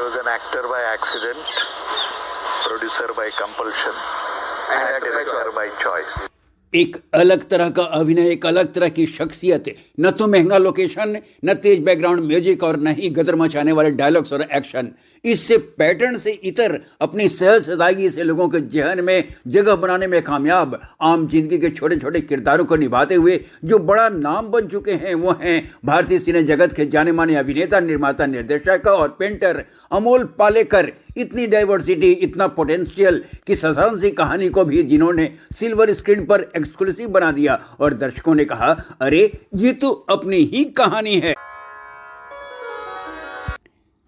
was an actor by accident, producer by compulsion, and director by choice. एक अलग तरह का अभिनय, एक अलग तरह की शख्सियत, न तो महंगा लोकेशन, न तेज बैकग्राउंड म्यूजिक और न ही गदर मचाने वाले डायलॉग्स और एक्शन। इससे पैटर्न से इतर अपनी सहज सदागी से लोगों के जहन में जगह बनाने में कामयाब, आम जिंदगी के छोटे छोटे किरदारों को निभाते हुए जो बड़ा नाम बन चुके हैं वो हैं भारतीय सिने जगत के जाने माने अभिनेता, निर्माता, निर्देशक और पेंटर अमोल पालेकर। इतनी डाइवर्सिटी, इतना पोटेंशियल कि साधारण सी कहानी को भी जिन्होंने सिल्वर स्क्रीन पर एक्सक्लूसिव बना दिया और दर्शकों ने कहा, अरे ये तो अपनी ही कहानी है।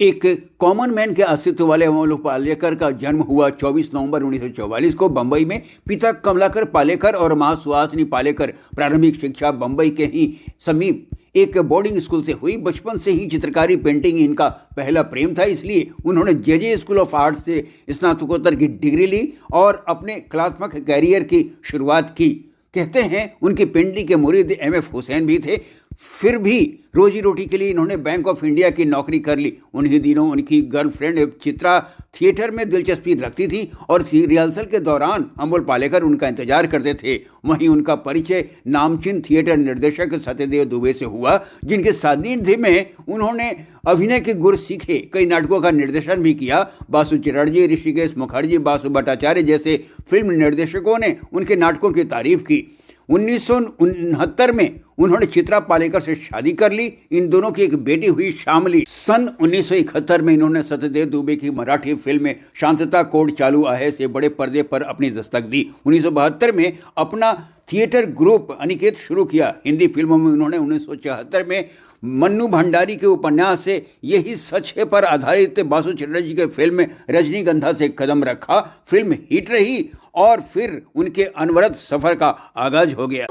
एक कॉमन मैन के अस्तित्व वाले अमोल पालेकर का जन्म हुआ 24 नवंबर 1944 को बंबई में। पिता कमलाकर पालेकर और मां सुहासिनी पालेकर। प्रारंभिक शिक्षा बंबई के ही समीप एक बोर्डिंग स्कूल से हुई। बचपन से ही चित्रकारी, पेंटिंग इनका पहला प्रेम था, इसलिए उन्होंने जे स्कूल ऑफ आर्ट से स्नातकोत्तर की डिग्री ली और अपने कलात्मक कैरियर की शुरुआत की। कहते हैं उनकी पेंटिंग के मुरीद MF हुसैन भी थे। फिर भी रोजी रोटी के लिए इन्होंने बैंक ऑफ इंडिया की नौकरी कर ली। उन्हीं दिनों उनकी गर्लफ्रेंड चित्रा थिएटर में दिलचस्पी रखती थी और रिहर्सल के दौरान अमोल पालेकर उनका इंतजार करते थे। वहीं उनका परिचय नामचीन थिएटर निर्देशक सत्यदेव दुबे से हुआ, जिनके सानिध्य में उन्होंने अभिनय के गुर सीखे। कई नाटकों का निर्देशन भी किया। बासु चटर्जी, ऋषिकेश मुखर्जी, बासु भट्टाचार्य जैसे फिल्म निर्देशकों ने उनके नाटकों की तारीफ की। 1969 में उन्होंने चित्रा पालेकर से शादी कर ली। इन दोनों की एक बेटी हुई शामली। सन 1971 में इन्होंने सत्यदेव दुबे की मराठी फिल्म शांतता कोड चालू आहे से बड़े पर्दे पर अपनी दस्तक दी। 1972 में अपना थिएटर ग्रुप अनिकेत शुरू किया। हिंदी फिल्मों में उन्होंने 1974 में मन्नू भंडारी के उपन्यास से यही सच है पर आधारित बासु चटर्जी के फिल्म रजनीगंधा से कदम रखा। फिल्म हिट रही और फिर उनके अनवरत सफर का आगाज हो गया।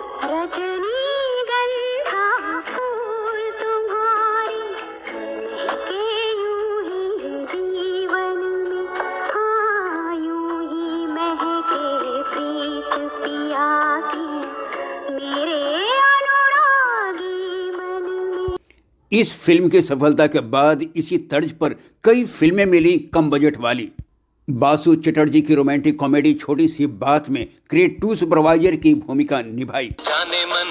इस फिल्म की सफलता के बाद इसी तर्ज पर कई फिल्में मिली कम बजट वाली। बासु चटर्जी की रोमांटिक कॉमेडी छोटी सी बात में ग्रेड 2 सुपरवाइजर की भूमिका निभाई। जाने मन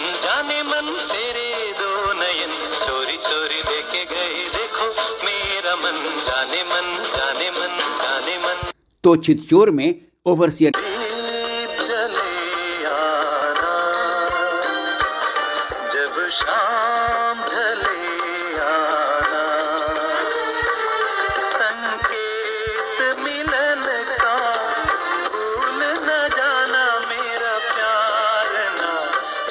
तेरे दो नयन चोरी चोरी देखे गए, देखो मेरा मन जाने मन जाने मन जाने मन। तो चितचोर में ओवरसियर चले आना जब शाम ढले आना, संकेत मिलन का भूल न जाना, मेरा प्यार ना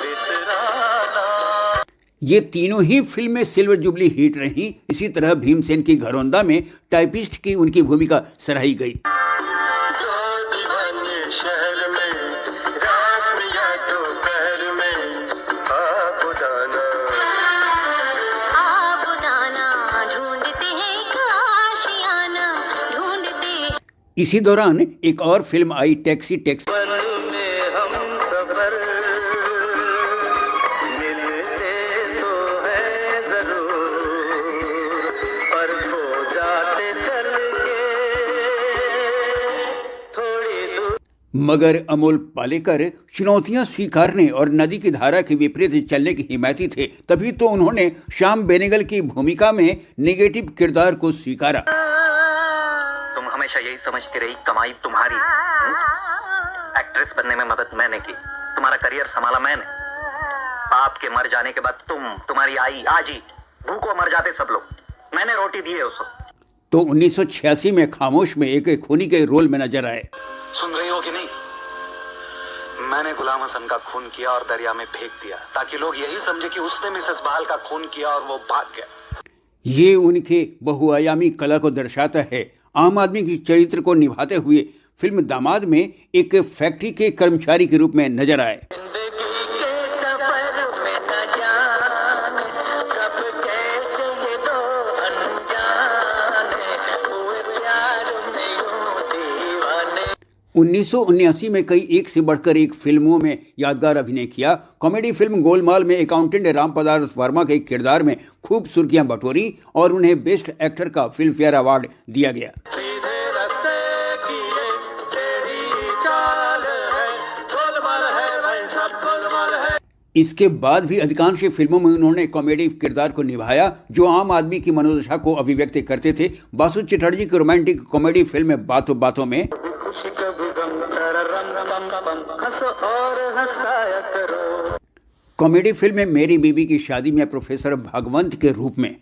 बिसराना। ये तीनों ही फिल्में सिल्वर जुबली हिट रहीं। इसी तरह भीमसेन की घरौंदा में टाइपिस्ट की उनकी भूमिका सराही गई। शहर में रात या दोपहर में आबुदाना ढूंढते हैं आशियाना ढूंढते। इसी दौरान एक और फिल्म आई टैक्सी। पल में हम सफर मिलते तो है जरूर, पर खो जाते चल के थोड़ी दूर। मगर अमोल पालेकर चुनौतियां स्वीकारने और नदी की धारा के विपरीत चलने के हिमायती थे। तभी तो उन्होंने श्याम बेनेगल की भूमिका में नेगेटिव किरदार को स्वीकारा। तुम हमेशा यही समझती रही कमाई तुम्हारी, एक्ट्रेस बनने में मदद मैंने की, तुम्हारा करियर संभाला मैंने। आपके मर जाने के बाद तुम्हारी आई आजी भूखों मर जाते सब लोग, मैंने रोटी दी है उसको। तो 1986 में खामोश में एक खूनी के रोल में नजर आए। सुन रही हो कि नहीं? मैंने गुलाम हसन का खून किया और दरिया में फेंक दिया ताकि लोग यही समझे कि उसने मिसेस बहाल का खून किया और वो भाग गया। ये उनके बहुआयामी कला को दर्शाता है। आम आदमी के चरित्र को निभाते हुए फिल्म दामाद में एक फैक्ट्री के कर्मचारी के रूप में नजर आए। 1979 में कई एक से बढ़कर एक फिल्मों में यादगार अभिनय किया। कॉमेडी फिल्म गोलमाल में अकाउंटेंट राम पदार्थ वर्मा के किरदार में खूब सुर्खियां बटोरी और उन्हें बेस्ट एक्टर का फिल्म फेयर अवार्ड दिया गया। सीधे रास्ते की ये तेरी चाल है, गोलमाल है भाई सब गोलमाल है। इसके बाद भी अधिकांश फिल्मों में उन्होंने कॉमेडी किरदार को निभाया जो आम आदमी की मनोदशा को अभिव्यक्त करते थे। बासु चटर्जी की रोमांटिक कॉमेडी फिल्म बातों बातों में खुशी कभी गम रम रम बम हंसो और हंसाया करो। कॉमेडी फिल्म में मेरी बीबी की शादी में प्रोफेसर भागवंत के रूप में,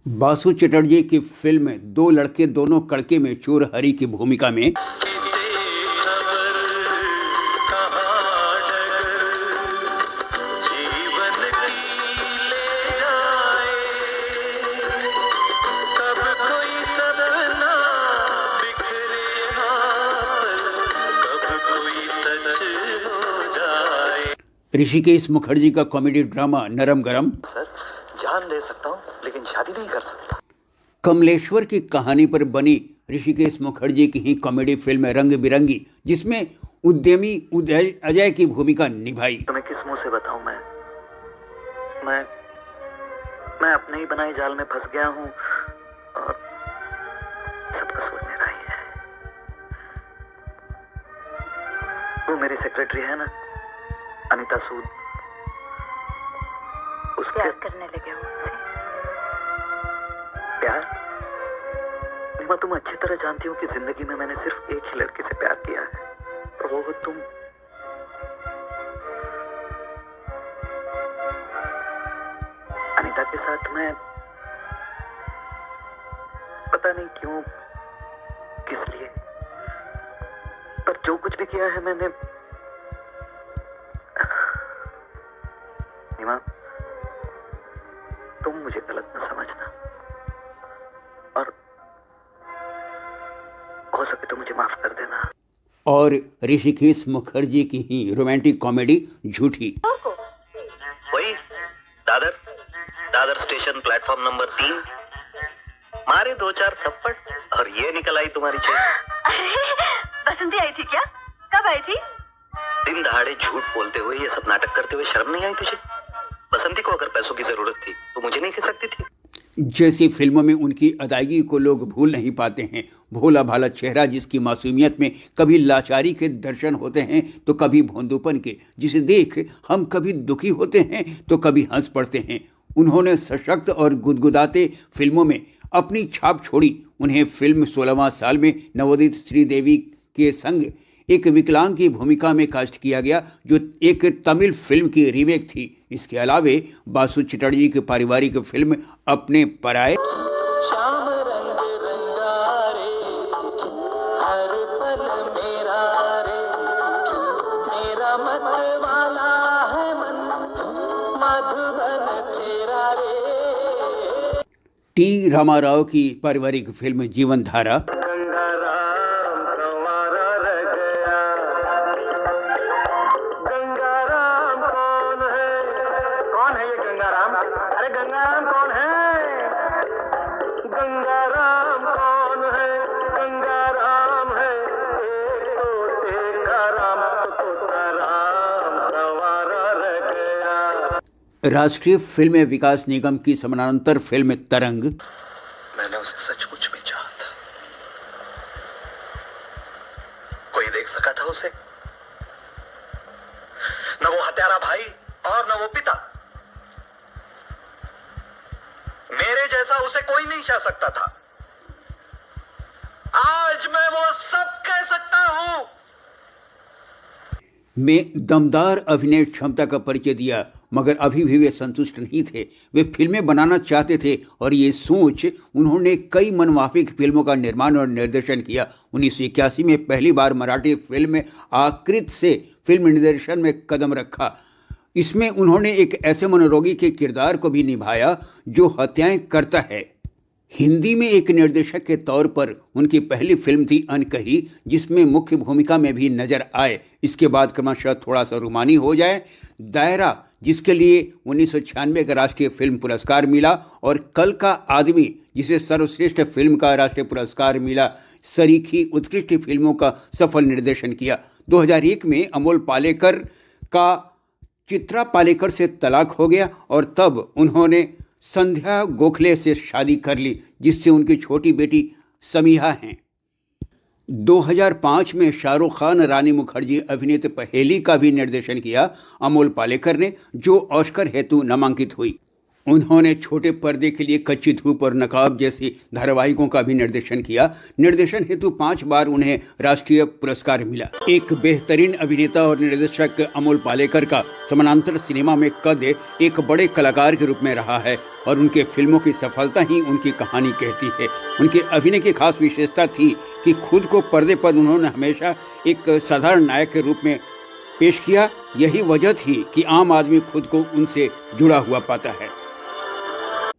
बासु चटर्जी की फिल्म दो लड़के दोनों कड़के में चोर हरी की भूमिका में, ऋषिकेश मुखर्जी का कॉमेडी ड्रामा नरम गरम, सर जान दे सकता हूँ लेकिन शादी नहीं कर सकता। कमलेश्वर की कहानी पर बनी ऋषिकेश मुखर्जी की ही कॉमेडी फिल्म रंग बिरंगी, जिसमें उद्यमी अजय की भूमिका निभाई। तुम्हें किस मुंह से बताऊं मैं अपने ही बनाए जाल में फंस गया हूँ और सब कसूर मेरा ही है। वो मेरी सेक्रेटरी है ना अनीता सूद, उसके प्यार करने लगे हो उससे। प्यार? नीमा तुम अच्छी तरह जानती हो कि जिंदगी में मैंने सिर्फ एक ही लड़की से प्यार किया है और वो तुम। अनीता के साथ मैं पता नहीं क्यों किस लिए पर जो कुछ भी किया है मैंने। नीमा तुम मुझे गलत न समझना और हो सके तो मुझे माफ कर देना। और ऋषिकेश मुखर्जी की ही रोमांटिक कॉमेडी झूठी, वही दादर स्टेशन प्लेटफॉर्म नंबर 3 मारे 2-4 थप्पड़ और ये निकल आई तुम्हारी चेन। बसंती आई थी क्या? कब आई थी? दिन दहाड़े झूठ बोलते हुए ये सब नाटक करते हुए शर्म नहीं आई तुझे? बसंती को अगर पैसों की जरूरत थी तो मुझे नहीं कह सकती थी? जैसी फिल्मों में उनकी अदायगी को लोग भूल नहीं पाते हैं। भोला भाला चेहरा जिसकी मासूमियत में कभी लाचारी के दर्शन होते हैं तो कभी भोंदूपन के, जिसे देख हम कभी दुखी होते हैं तो कभी हंस पड़ते हैं। उन्होंने सशक्त और गुदगुदाते फिल्मों में अपनी छाप छोड़ी। उन्हें फिल्म 16वां साल में नवोदित श्रीदेवी के संग एक विकलांग की भूमिका में कास्ट किया गया जो एक तमिल फिल्म की रीमेक थी। इसके अलावे बासु चटर्जी की पारिवारिक फिल्म अपने पराए, शाम रंग रंगारे हर पल मेरा रे, मेरा मत वाला है मन मधुबन तेरा रे। टी रामाराव की पारिवारिक फिल्म जीवन धारा, राष्ट्रीय फिल्म विकास निगम की समानांतर फिल्म तरंग, मैंने उसे सचमुच में चाहा था। कोई देख सका था उसे? न वो हत्यारा भाई और न वो पिता। मेरे जैसा उसे कोई नहीं चाह सकता था। आज मैं वो सब कह सकता हूं। में दमदार अभिनय क्षमता का परिचय दिया, मगर अभी भी वे संतुष्ट नहीं थे। वे फिल्में बनाना चाहते थे और ये सोच उन्होंने कई मनमाफिक फिल्मों का निर्माण और निर्देशन किया। 1981 में पहली बार मराठी फिल्म आकृत से फिल्म निर्देशन में कदम रखा। इसमें उन्होंने एक ऐसे मनोरोगी के किरदार को भी निभाया जो हत्याएं करता है। हिंदी में एक निर्देशक के तौर पर उनकी पहली फिल्म थी अनकही, जिसमें मुख्य भूमिका में भी नजर आए। इसके बाद क्रमशः थोड़ा सा रूमानी हो जाए, दायरा, जिसके लिए 1996 का राष्ट्रीय फिल्म पुरस्कार मिला, और कल का आदमी, जिसे सर्वश्रेष्ठ फिल्म का राष्ट्रीय पुरस्कार मिला, सरीखी उत्कृष्ट फिल्मों का सफल निर्देशन किया। 2001 में अमोल पालेकर का चित्रा पालेकर से तलाक हो गया और तब उन्होंने संध्या गोखले से शादी कर ली, जिससे उनकी छोटी बेटी समीहा हैं। 2005 में शाहरुख खान रानी मुखर्जी अभिनीत पहेली का भी निर्देशन किया अमोल पालेकर ने, जो ऑस्कर हेतु नामांकित हुई। उन्होंने छोटे पर्दे के लिए कच्ची धूप और नकाब जैसी धारावाहिकों का भी निर्देशन किया। निर्देशन हेतु 5 बार उन्हें राष्ट्रीय पुरस्कार मिला। एक बेहतरीन अभिनेता और निर्देशक अमोल पालेकर का समानांतर सिनेमा में कद एक बड़े कलाकार के रूप में रहा है और उनके फिल्मों की सफलता ही उनकी कहानी कहती है। उनके अभिनय की खास विशेषता थी कि खुद को पर्दे पर उन्होंने हमेशा एक साधारण नायक के रूप में पेश किया। यही वजह थी कि आम आदमी खुद को उनसे जुड़ा हुआ पाता है।